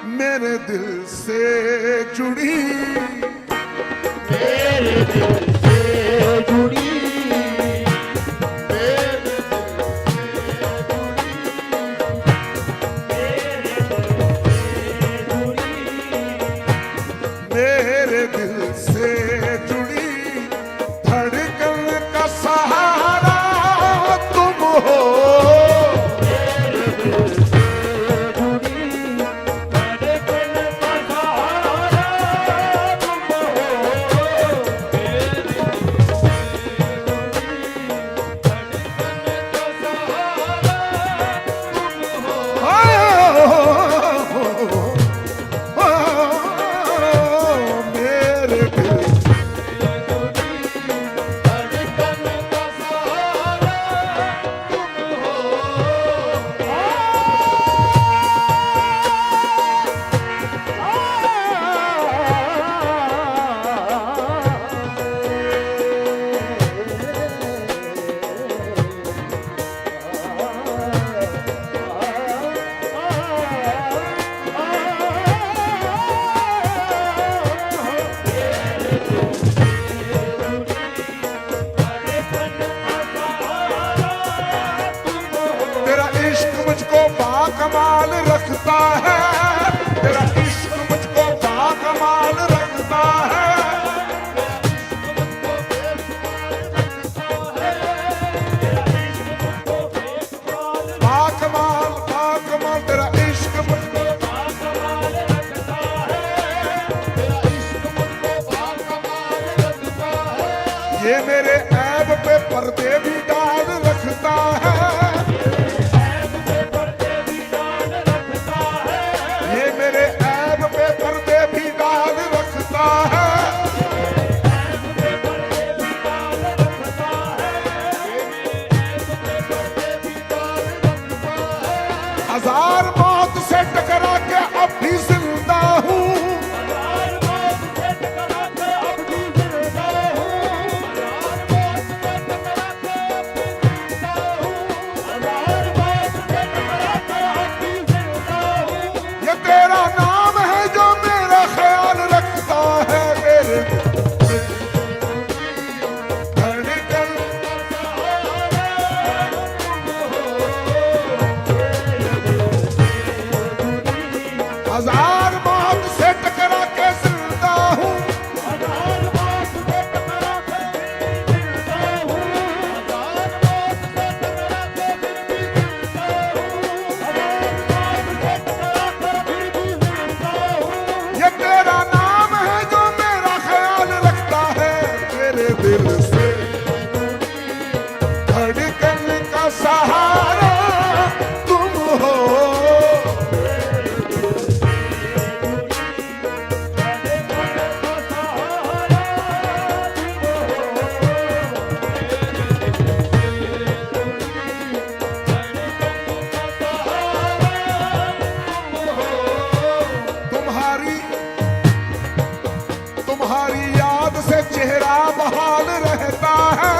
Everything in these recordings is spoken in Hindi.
मेरे दिल से जुड़ी, मेरे दिल से जुड़ी, मेरे दिल से जुड़ी धड़कन का सहारा तुम हो। मेरे दिल से जुड़ी, धड़कन का सहारा तुम हो। मेरे दिल से जुड़ी, धड़कन का सहारा तुम हो। मेरे दिल तेरा इश्क मुझको बाकमाल रखता है, तेरा इश्क मुझको बाकमाल रखता है। बाकमाल बाकमाल तेरा इश्क मुझको बाकमाल रखता है, तेरा इश्क मुझको बाकमाल रखता है। ये मेरे ऐब पे पर्दे भी डाल रखता है, ये मेरे ऐब पे पर्दे भी डाल रखता है। हजार मौत से टकरा के अब भी जिंदा हूँ, ये तेरा नाम है जो मेरा ख्याल रखता है। मेरे धड़कन हजार मौत से टकरा के जिंदा हूँ, ये तेरा नाम है जो मेरा ख्याल रखता है। तेरे दिल से धड़कन का सहारा तुम हो। तुम्हारी तुम्हारी याद से चेहरा बहाल रहता है,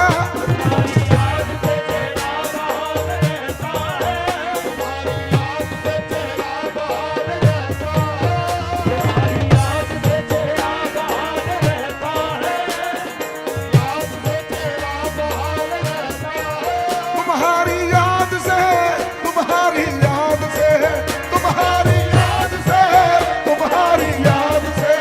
तुम्हारी याद से, तुम्हारी याद से, तुम्हारी याद से, तुम्हारी याद से,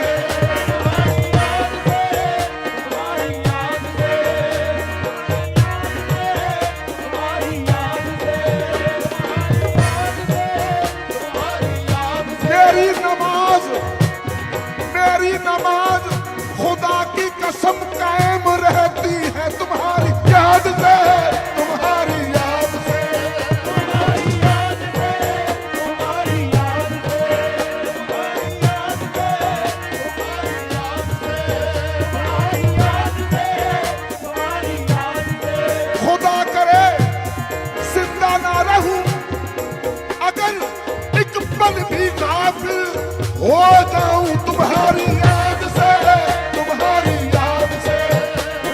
मेरी नमाज, मेरी नमाज खुदा की कसम कायम रहती है तुम्हारी याद से, तुम्हारी याद से। खुदा करे जिंदा ना रहूं, अगर एक पल भी गाफिल हो जाऊं तुम्हारी याद से, तुम्हारी याद से,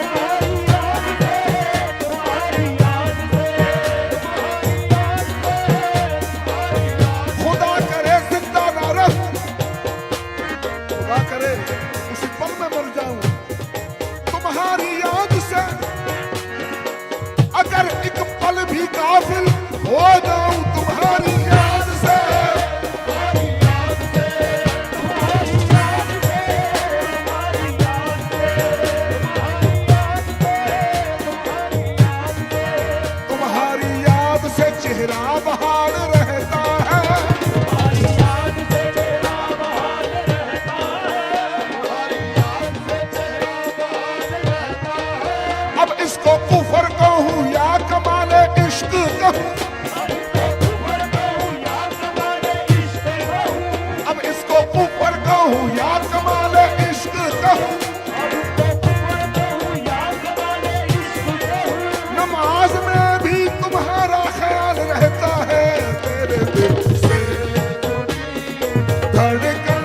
तुम्हारी याद से, तुम्हारी याद से, खुदा करे जिंदा ना रहूं, धड़कन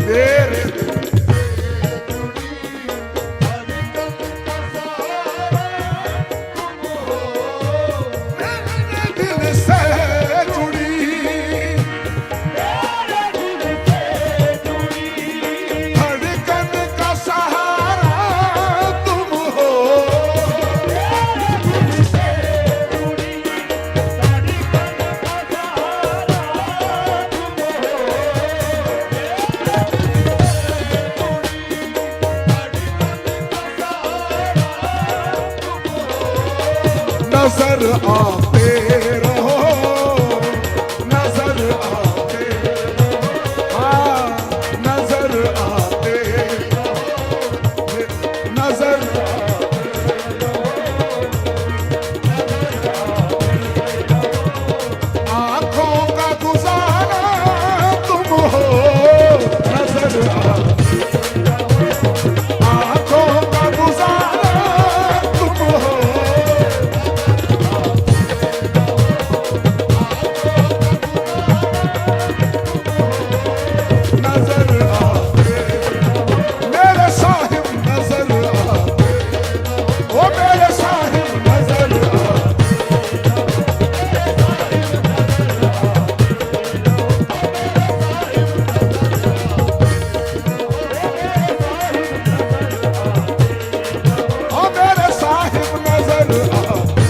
तेरे मेरे दिल से जुड़ी धड़कन का सहारा तुम हो नजर आते रहो नजर आते हाँ नजर आते नजर आंखों का गुजारा तुम हो नजर आंखों का गुजारा तुम हो नजर आते मेरे साहिब नजर आते ओ मेरे साहिब नजर आते ओ मेरे साहिब नजर आते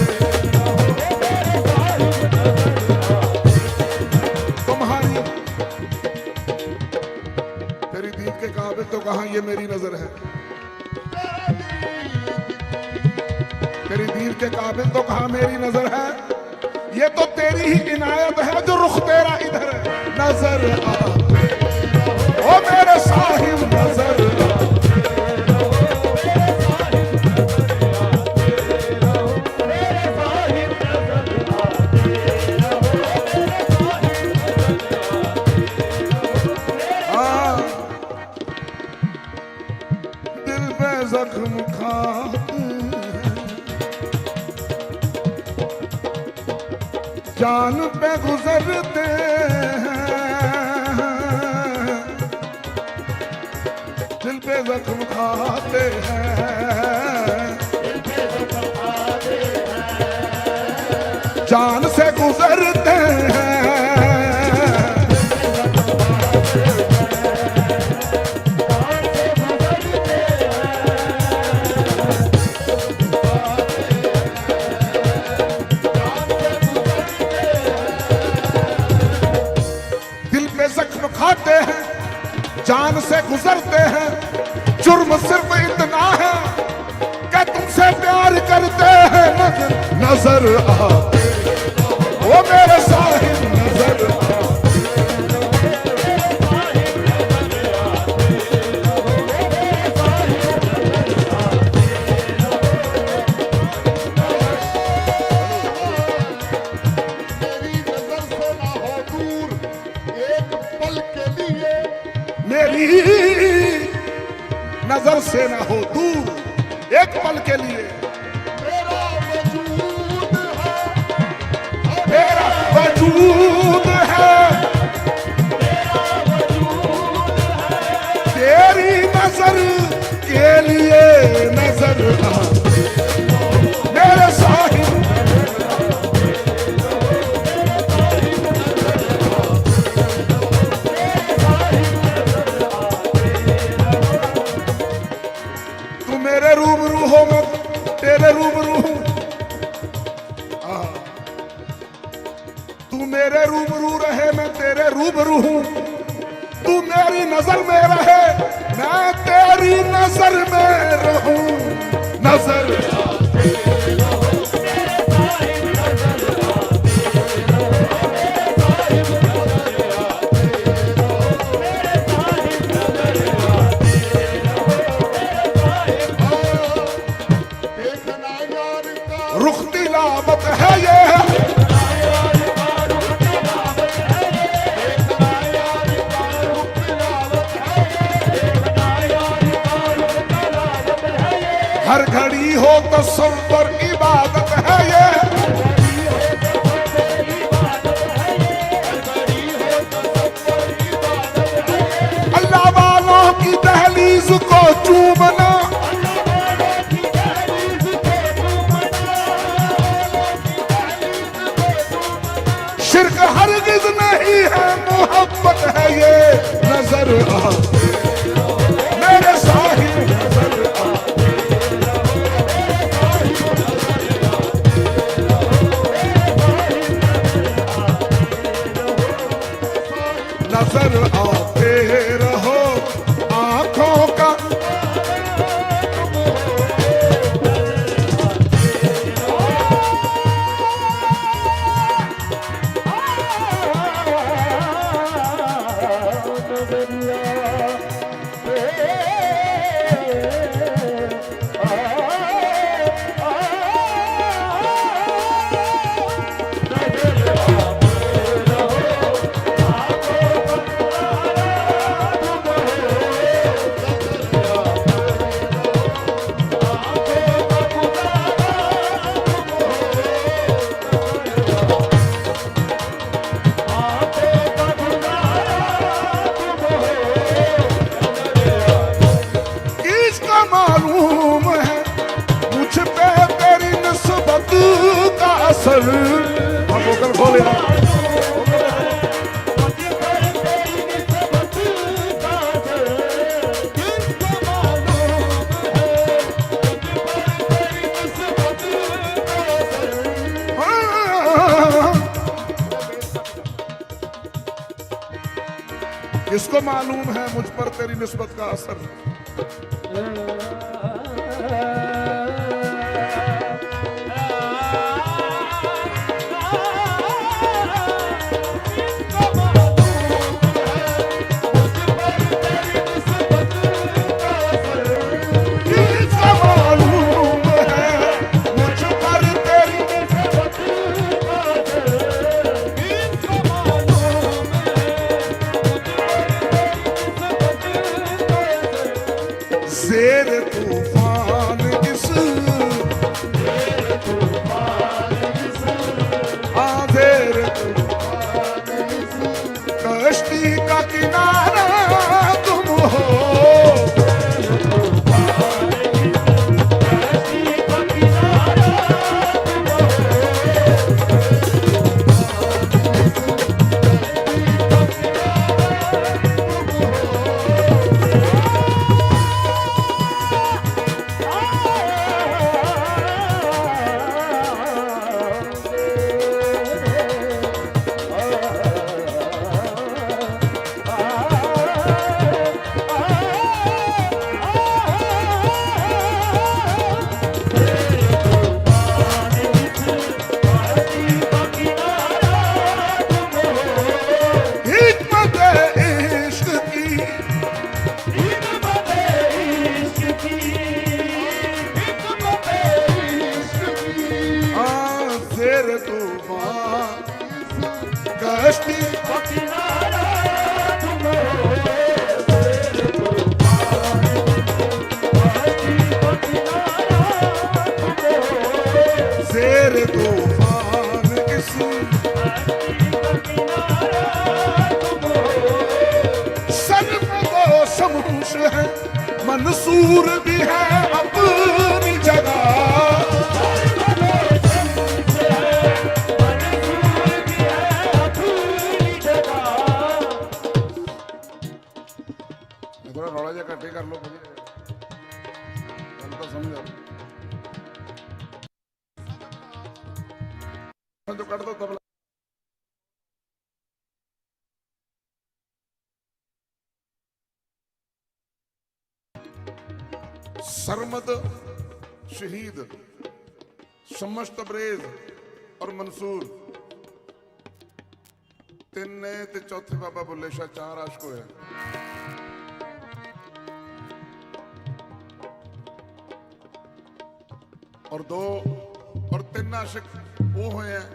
तुम्हारी तेरी दीद के काबिल तो कहाँ ये मेरी नजर है तेरी दीद के काबिल तो कहाँ मेरी नजर है ये तो तेरी ही इनायत है जो रुख तेरा इधर है नजर आते ओ मेरे साहिब नजर आते हाँ, दिल पे जख्म खाते जान पे गुजरते हैं दिल पे जख्म खाते हैं जान से गुजरते हैं दिल पे जख्म खाते हैं जान से गुजरते हैं जुर्म सिर्फ इतना है कि तुमसे प्यार करते हैं नजर आते वो मेरे साहिब नजर आते मेरी नजर से ना हो दूर एक पल के लिए मेरी नजर से ना हो दूर एक पल के लिए मेरा वजूद है मेरा वजूद है तेरी नजर के लिए नजर आते मेरे साहिब तू मेरे रूबरू हो मैं तेरे रूबरू हूं तू मेरे रूबरू रहे मैं तेरे रूबरू हूं तू मेरी नजर में रहे मैं तेरी नजर में रहूं नजर तिलावत है ये, हर घड़ी हो तसव्वुर इबादत है ये, अल्लाह वालों की दहलीज को चूमना, शिर्क हरगिज नहीं है, मोहब्बत है ये, नजर आते मेरे साहिब नजर आते, नजर आते रहो आंखों का, किसका मालूम है मुझ पे तेरी निस्बत का असर। हम वोकल खोले किसको मालूम है मुझ पर तेरी निस्बत का असर। किसको मालूम है मुझ पर तेरी शेर तूफान इस आधेर कश्ती का किनारा तुम हो। कश्ती शेर तूफान इस सर्फ को शमूश है मंसूर भी है अपनी जगह। थोड़ा नॉलेज इकट्ठे कर लो मुझे तो समझो तो कर दो तबला। सरमद शहीद शमश तबरेज और मंसूर तीन ने ते चौथे बाबा बुल्ले शाह चार आशक होए और दो और तीन आशिक वो होए हैं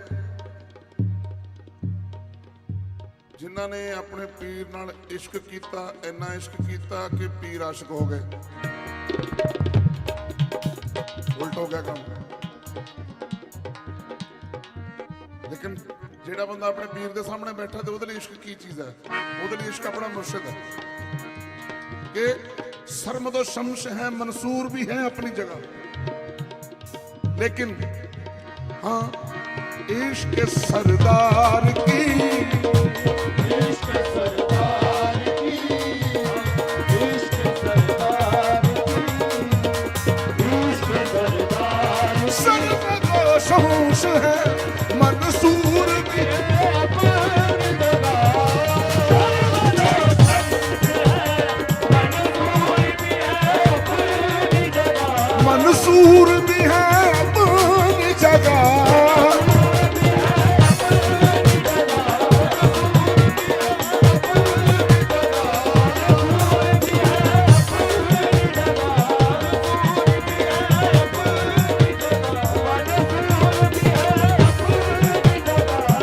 जिन्हां ने अपने पीर नाल इश्क कीता, इन्ना इश्क कीता कि पीर आशिक हो गए। उल्ट हो गया काम। लेकिन जेड़ा बंदा अपने पीर के सामने बैठा तो उहदे लई इश्क की चीज है? उहदे लई इश्क अपना मुर्शिद है कि सरमदो शम्स है, मंसूर भी है अपनी जगह, लेकिन हाँ इश्क सरदार की, इश्क सरदार की, इश्क सरदार की, इश्क सरदार की। सरमदो शम्स है मंसूर भी है अपनी जगह, मंसूर भी है अपनी जगह।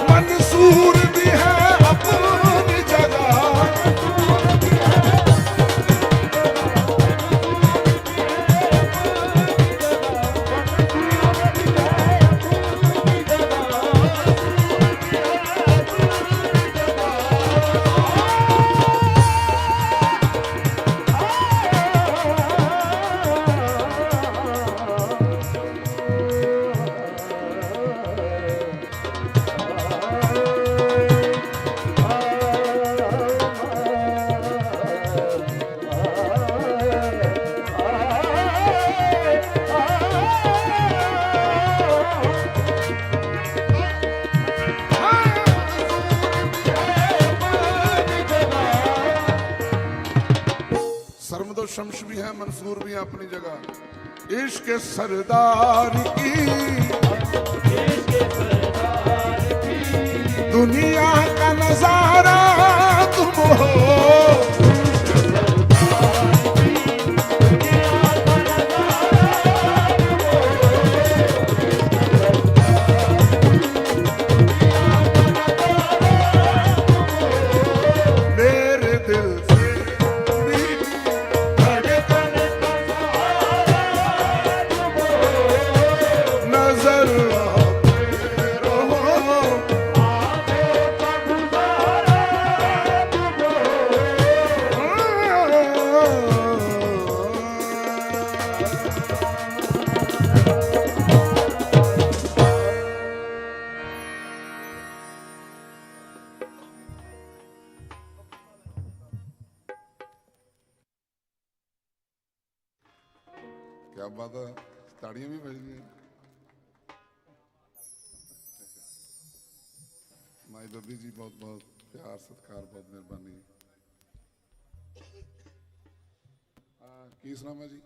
मंसूर भी है अपनी जगह। सरमदो शम्स भी है, मंसूर भी है अपनी जगह। इश्क सरदार की, दुनिया का नजारा तुम हो। मेरे दिल से भी नजर आते रहो। क्या बात है, ताड़ियां भी बज गई। माई बब्बी जी बहुत बहुत प्यार सत्कार, बहुत मेहरबानी। की सुनामा जी?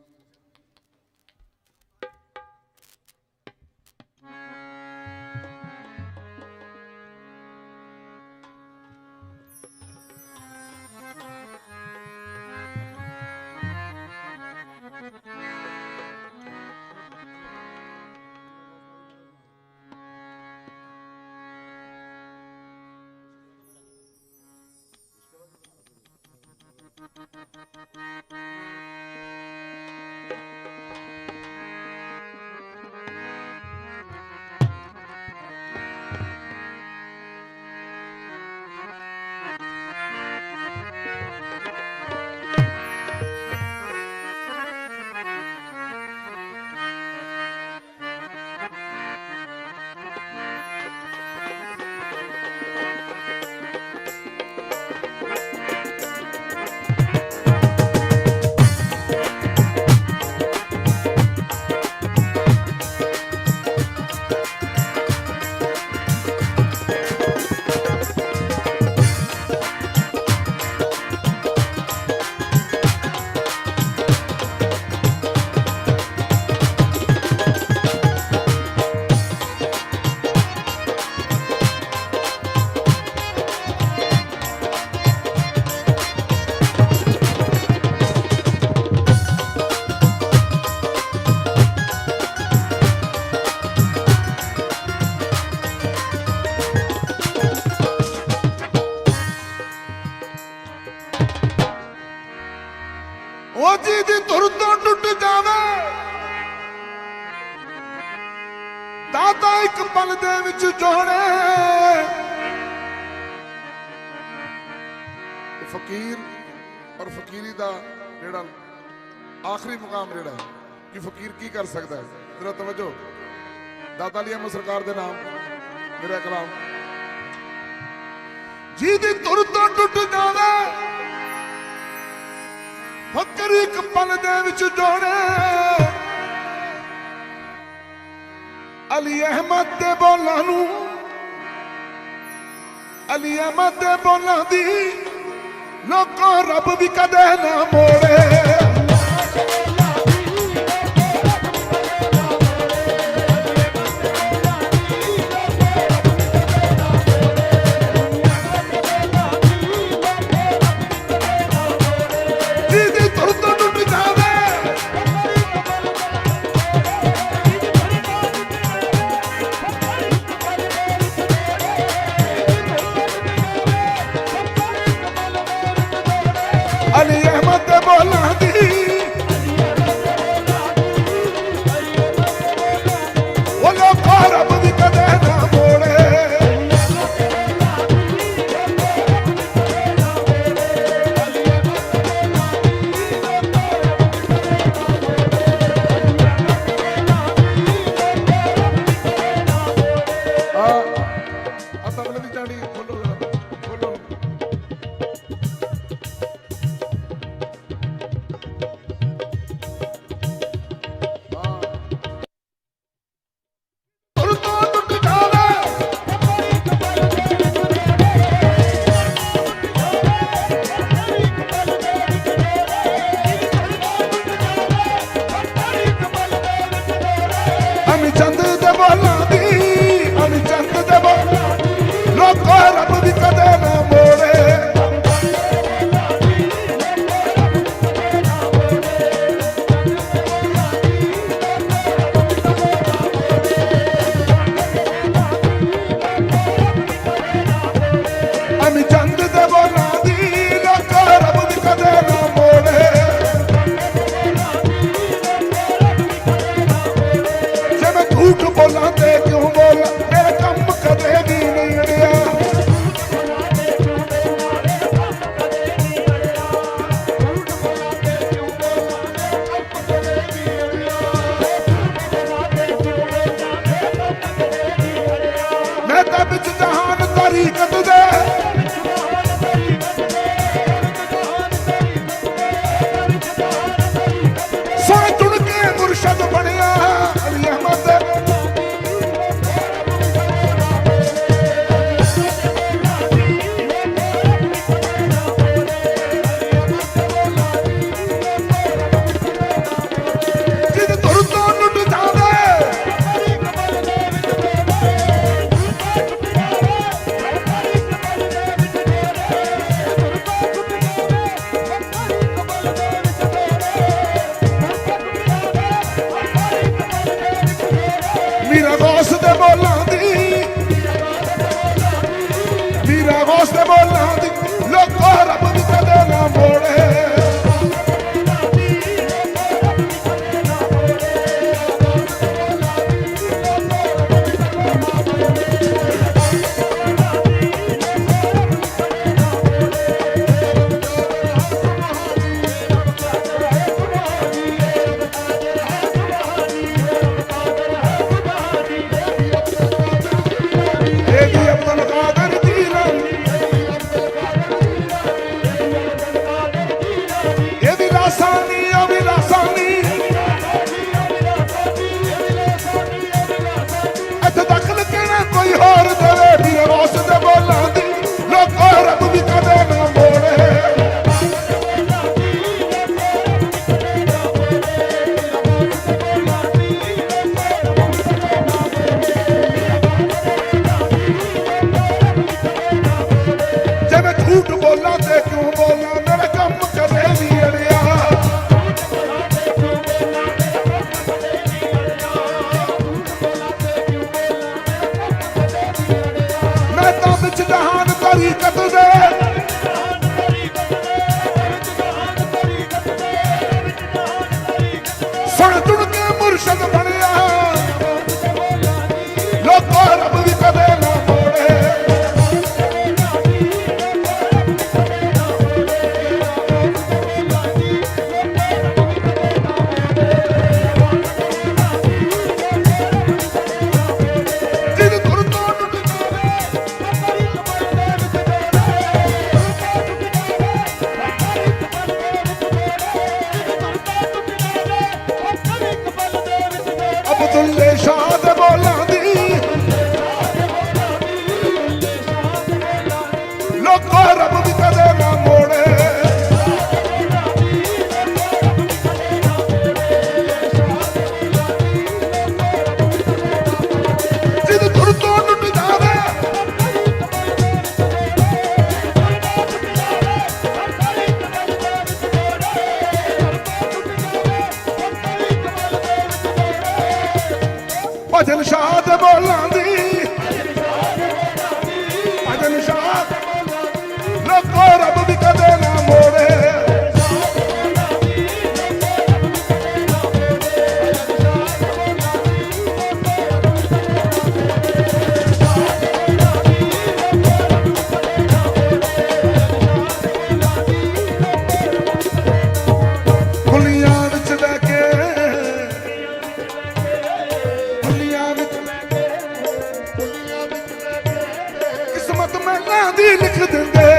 ਦਾਤਾ ਇੱਕ ਪਲ ਦੇ ਵਿੱਚ ਜੋੜੇ। ਫਕੀਰ ਔਰ ਫਕੀਰੀ ਦਾ ਜਿਹੜਾ ਆਖਰੀ ਮੁਕਾਮ ਜਿਹੜਾ ਹੈ ਕਿ ਫਕੀਰ ਕੀ ਕਰ ਸਕਦਾ ਹੈ। ਜਰਾ ਤਵੱਜੋ, ਦਾਤਾ ਅਲੀ ਅਹਿਮਦ ਸਰਕਾਰ ਦੇ ਨਾਮ ਮੇਰਾ ਕਲਾਮ। ਜਿਹਦੀ ਧੁਰ ਤੋਂ ਟੁੱਟ ਜਾਵੇ ਫਕਰ ਇੱਕ ਪਲ ਦੇ ਵਿੱਚ ਜੋੜੇ। ਅਲੀ ਅਹਿਮਦ ਦੇ ਬੋਲਾਂ ਨੂੰ, ਅਲੀ ਅਹਿਮਦ ਦੇ ਬੋਲਾਂ ਦੀ ਲੋਕਾਂ ਰੱਬ ਵੀ ਕਦੇ ਨਾ ਮੋੜੇ। ਅਲੀ ਅਹਿਮਦ ਦੇ ਬੋਲਾਂ ਦੀ ਉਹ ਲੋਕਾਂ ਰੱਬ ਵੀ ਕਦੇ ਨਾ ਮੋੜੇ। ਆ ਤਬਲੇ ਦੀ ਚਾਂਡੀ ਖੋਲੋ ਖੋਲੋ। ਅਮੀ ਚੰਦ ਦੇ ਬੋਲਾਂ ਦੀ, ਅਮੀ ਚੰਦ ਦੇ ਬੋਲਾਂ ਦੀ ਲੋਕਾਂ ਰੱਬ ਵੀ ਕਦੇ ਨਾ ਮੋੜੇ। ਅਮੀ ਚੰਦ ਦੇ ਬੋਲਾਂ ਦੀ ਲੋਕਾਂ ਰੱਬ ਵੀ ਕਦੇ ਨਾ ਮੋੜੇ। ਜੇ ਮੈਂ ਝੂਠ ਬੋਲਾਂ ਤੇ ਕਿਉਂ ਬੋਲਾਂ, ਮੇਰਾ ਕੰਮ ਕਦੇ ਵੀ ਨਹੀਂ ਅੜਿਆ। ਮੈਂ ਤਾਂ ਵਿੱਚ ਜਹਾਨ ਤਰੀਕਤ ਦੇ ਸੁਣ ਚੁਣ ਕੇ ਮੁਰਸ਼ਦ ਬਣਿਆ। ਅਲੀ ਅਹਿਮਦ ਭਜਨ ਸ਼ਾਹ ਦੇ ਬੋਲਾਂ ਦੀ ਭਜਨ ਸ਼ਾਹ ਲੋਕੋ ਰੱਬ ਵੀ ਕਦੇ ਨਾ ਮੋੜੇ ਫੁੱਲੀਆਂ ਵਿੱਚ ਲੈ ਕੇ ਫੁੱਲੀਆਂ ਵਿੱਚ ਕਿਸਮਤ ਮਹਿਲਾਂ ਦੀ ਲਿਖ ਦਿੰਦੇ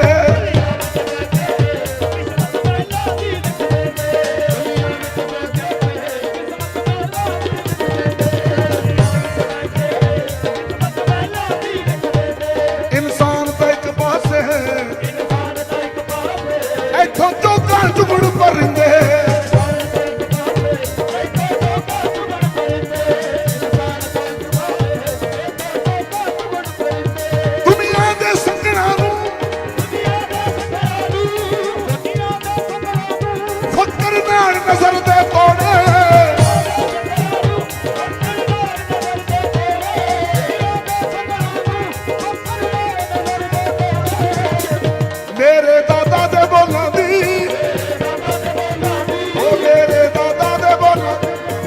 ਇਨਸਾਨ ਤਾਂ ਇੱਕ ਪਾਸੇ ਇੱਥੋਂ ਚੋਕਾਂ ਚੁਗੜ ਪਰਿੰਦੇ ਦੁਨੀਆ ਦੇ ਸੰਗਣਾ ਨੂੰ ਫਕਰ ਨਾਲ ਨਜ਼ਰ ਦੇ ਤੋੜੇ ਮੇਰੇ ਦਾਦਾ ਦੇ ਬੋਲਾਂ ਦੀ ਉਹ ਮੇਰੇ ਦਾਦਾ ਦੇ ਬੋਲਾਂ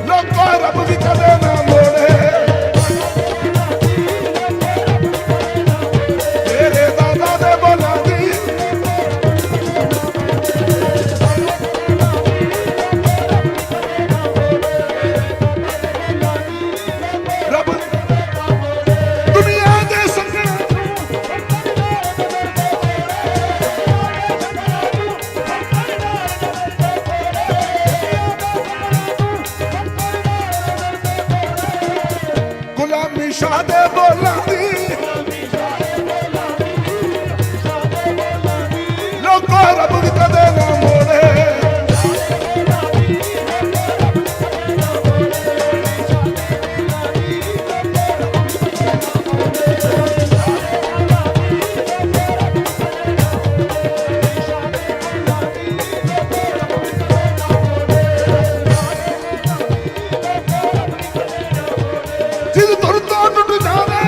ਲੋਕੋ ਰੱਬ ਵੀ ਕਦੇ ਨਾ ਮੋੜੇ ਮੇਰੇ ਦਾਦਾ ਦੇ ਬੋਲਾਂ ਦੀ ਰੱਬ ਦੁਨੀਆ ਦੇ ਸੰਗਣਾ ਗੁਲਾਮੀ ਸ਼ਾਹ ਦੇ ਬੋਲਾਂ ਦੀ ਲੋਕੋ ਰੱਬ ਵੀ ਕਦੇ ਨਾ ਮੋੜੇ ਜਿਦ ਤੁਰ ਤੋਂ ਟੁੱਟ ਜਾਵੇ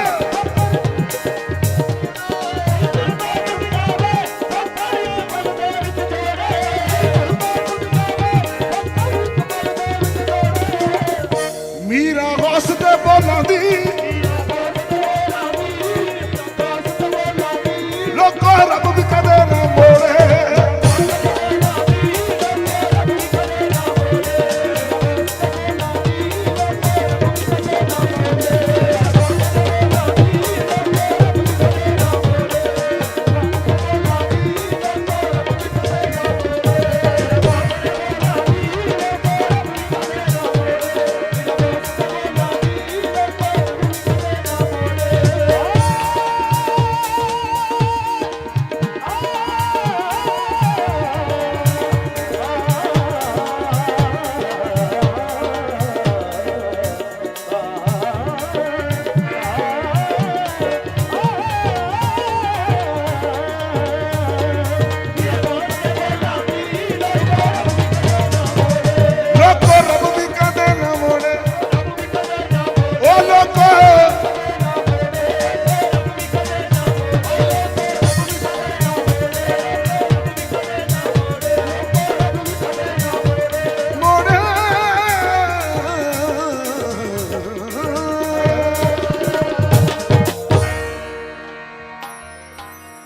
ਮੀਰਾ ਗੌਸ ਦੇ ਬੋਲਾਂ ਦੀ